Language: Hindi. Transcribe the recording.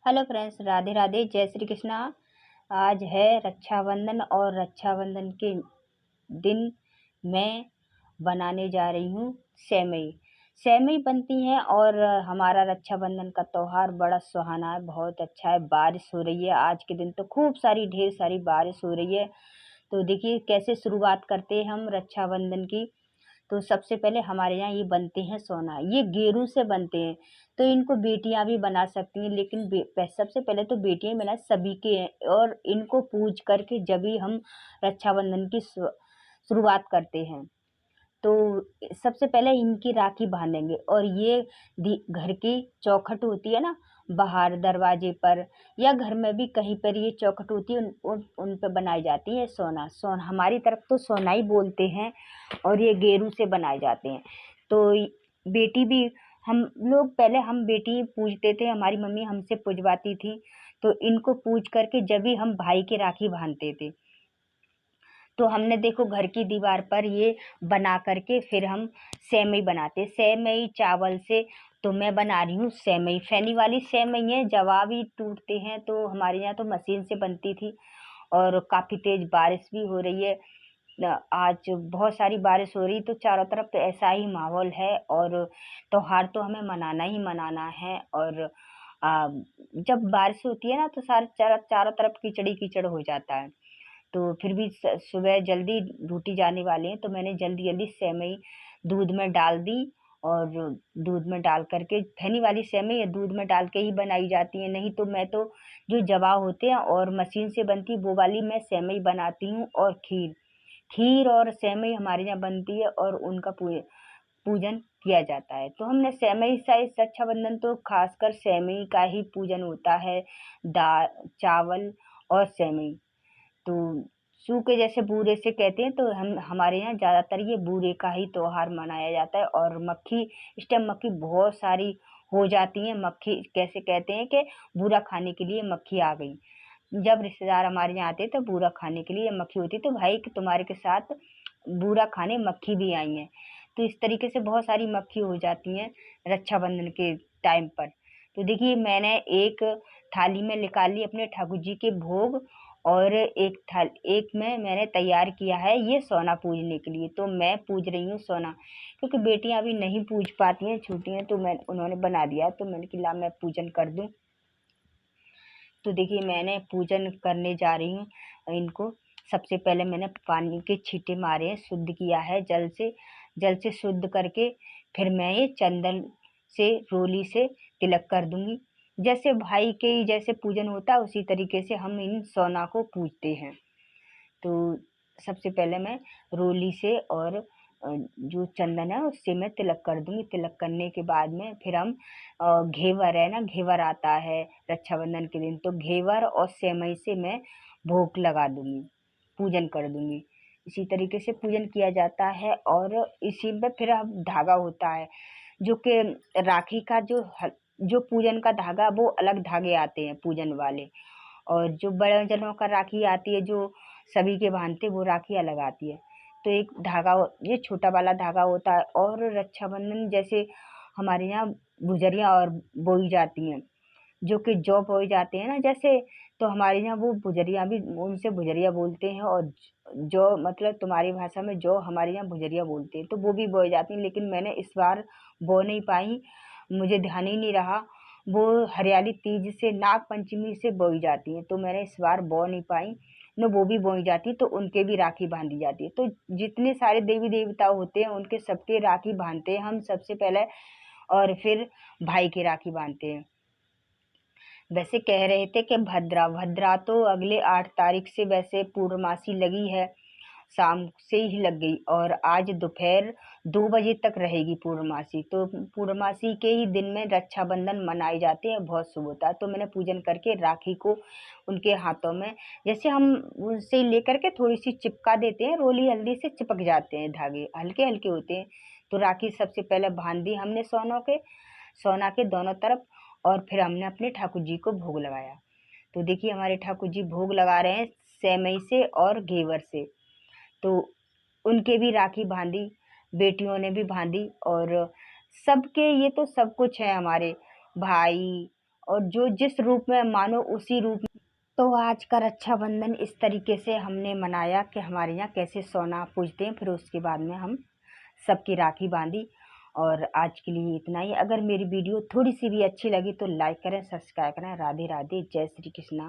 हेलो फ्रेंड्स, राधे राधे, जय श्री कृष्णा। आज है रक्षाबंधन और रक्षाबंधन के दिन मैं बनाने जा रही हूँ सेवई। सेवई बनती हैं और हमारा रक्षाबंधन का त्योहार बड़ा सुहाना है, बहुत अच्छा है। बारिश हो रही है, आज के दिन तो खूब सारी ढेर सारी बारिश हो रही है। तो देखिए कैसे शुरुआत करते हैं हम रक्षाबंधन की। तो सबसे पहले हमारे यहाँ ये बनते हैं सोना, ये गेरू से बनते हैं। तो इनको बेटियां भी बना सकती हैं, लेकिन सबसे पहले तो बेटियां बना सभी के हैं, और इनको पूज करके जब भी हम रक्षाबंधन की शुरुआत करते हैं। तो सबसे पहले इनकी राखी बांधेंगे, और ये घर की चौखट होती है ना, बाहर दरवाजे पर या घर में भी कहीं पर ये चौखट होती है, उन पे बनाई जाती है सोना। हमारी तरफ तो सोना ही बोलते हैं, और ये गेरू से बनाए जाते हैं। तो बेटी भी हम लोग पहले हम बेटी पूजते थे, हमारी मम्मी हमसे पूजवाती थी। तो इनको पूज करके जब भी हम भाई की राखी बांधते थे, तो हमने देखो घर की दीवार पर ये बना करके फिर हम सेवई बनाते, सेवई चावल से। तो मैं बना रही हूँ सेवई, फैनी वाली सेवई है, जवा भी टूटते हैं। तो हमारे यहाँ तो मशीन से बनती थी, और काफ़ी तेज बारिश भी हो रही है। आज बहुत सारी बारिश हो रही, तो चारों तरफ तो ऐसा ही माहौल है, और त्योहार तो हमें मनाना ही मनाना है। और जब बारिश होती है ना, तो चारों तरफ कीचड़ ही कीचड़ हो जाता है। तो फिर भी सुबह जल्दी ड्यूटी जाने वाले हैं, तो मैंने जल्दी जल्दी सेवई दूध में डाल दी। और दूध में डाल करके, फैनी वाली सेवई दूध में डाल के ही बनाई जाती है, नहीं तो मैं तो जो जवा होते हैं और मशीन से बनती वो वाली मैं सेवई बनाती हूँ। और खीर खीर और सेवई हमारे यहाँ बनती है, और उनका पूजन किया जाता है। तो हमने सेवई सा इस रक्षाबंधन तो खासकर सेवई का ही पूजन होता है, दाल चावल और सेवई। तो सूखे जैसे बूरे से कहते हैं, तो हम हमारे यहाँ ज़्यादातर ये बूरे का ही त्योहार मनाया जाता है। और मक्खी, इस टाइम मक्खी बहुत सारी हो जाती हैं। मक्खी कैसे कहते हैं कि बूरा खाने के लिए मक्खी आ गई। जब रिश्तेदार हमारे यहाँ आते हैं तो बूरा खाने के लिए मक्खी होती है, तो भाई कि तुम्हारे के साथ बूरा खाने मक्खी भी आई है। तो इस तरीके से बहुत सारी मक्खी हो जाती हैं रक्षाबंधन के टाइम पर। तो देखिए मैंने एक थाली में निकाल ली अपने ठाकुर जी के भोग, और एक में मैंने तैयार किया है ये सोना पूजने के लिए। तो मैं पूज रही हूँ सोना, क्योंकि बेटियां अभी नहीं पूज पाती हैं, छोटी हैं। तो मैं उन्होंने बना दिया, तो मैंने कि ला मैं पूजन कर दूं। तो देखिए मैंने पूजन करने जा रही हूँ इनको। सबसे पहले मैंने पानी के छींटे मारे हैं, शुद्ध किया है जल से शुद्ध करके फिर मैं ये चंदन से रोली से तिलक कर दूंगी। जैसे भाई के ही जैसे पूजन होता है, उसी तरीके से हम इन सोना को पूजते हैं। तो सबसे पहले मैं रोली से और जो चंदन है उससे मैं तिलक कर दूंगी। तिलक करने के बाद में फिर हम घेवर है ना, घेवर आता है रक्षाबंधन के दिन, तो घेवर और सेवई से मैं भोग लगा दूंगी, पूजन कर दूंगी। इसी तरीके से पूजन किया जाता है। और इसी में फिर अब धागा होता है, जो कि राखी का जो पूजन का धागा, वो अलग धागे आते हैं पूजन वाले। और जो बड़े जनों का राखी आती है, जो सभी के बांधते, वो राखी अलग आती है। तो एक धागा ये छोटा वाला धागा होता है। और रक्षाबंधन जैसे हमारे यहाँ गुजरियाँ और बोई जाती हैं, जो कि जौ बोए जाते हैं ना जैसे, तो हमारे यहाँ वो बुजरिया भी, उनसे बुजरिया बोलते हैं। और जौ मतलब तुम्हारी भाषा में जौ, हमारे यहाँ बुजरिया बोलते हैं। तो वो भी बोए जाती हैं, लेकिन मैंने इस बार बो नहीं पाई, मुझे ध्यान ही नहीं रहा। वो हरियाली तीज से, नाग पंचमी से बोई जाती हैं, तो मैंने इस बार बो नहीं पाई न। वो भी बोई जाती, तो उनके भी राखी बांधी जाती है। तो जितने सारे देवी देवता होते हैं उनके सबके राखी बांधते हैं हम सबसे पहले, और फिर भाई की राखी बांधते हैं। वैसे कह रहे थे कि भद्रा भद्रा तो अगले 8 तारीख से वैसे पूर्णमासी लगी है, शाम से ही लग गई, और आज दोपहर 2 बजे तक रहेगी पूर्णमासी। तो पूर्णमासी के ही दिन में रक्षाबंधन मनाए जाते हैं, बहुत शुभ होता है। तो मैंने पूजन करके राखी को उनके हाथों में, जैसे हम उनसे लेकर के थोड़ी सी चिपका देते हैं, रोली हल्दी से चिपक जाते हैं, धागे हल्के हल्के होते हैं। तो राखी सबसे पहले बांध दी हमने सोना के दोनों तरफ, और फिर हमने अपने ठाकुर जी को भोग लगाया। तो देखिए हमारे ठाकुर जी भोग लगा रहे हैं सेवई से और घेवर से। तो उनके भी राखी बांधी, बेटियों ने भी बांधी। और सबके ये तो सब कुछ है हमारे भाई और जो जिस रूप में मानो उसी रूप में। तो आज का रक्षाबंधन इस तरीके से हमने मनाया कि हमारे यहाँ कैसे सोना पूजते हैं, फिर उसके बाद में हम सबकी राखी बांधी। और आज के लिए इतना ही। अगर मेरी वीडियो थोड़ी सी भी अच्छी लगी तो लाइक करें, सब्सक्राइब करें। राधे राधे, जय श्री कृष्णा।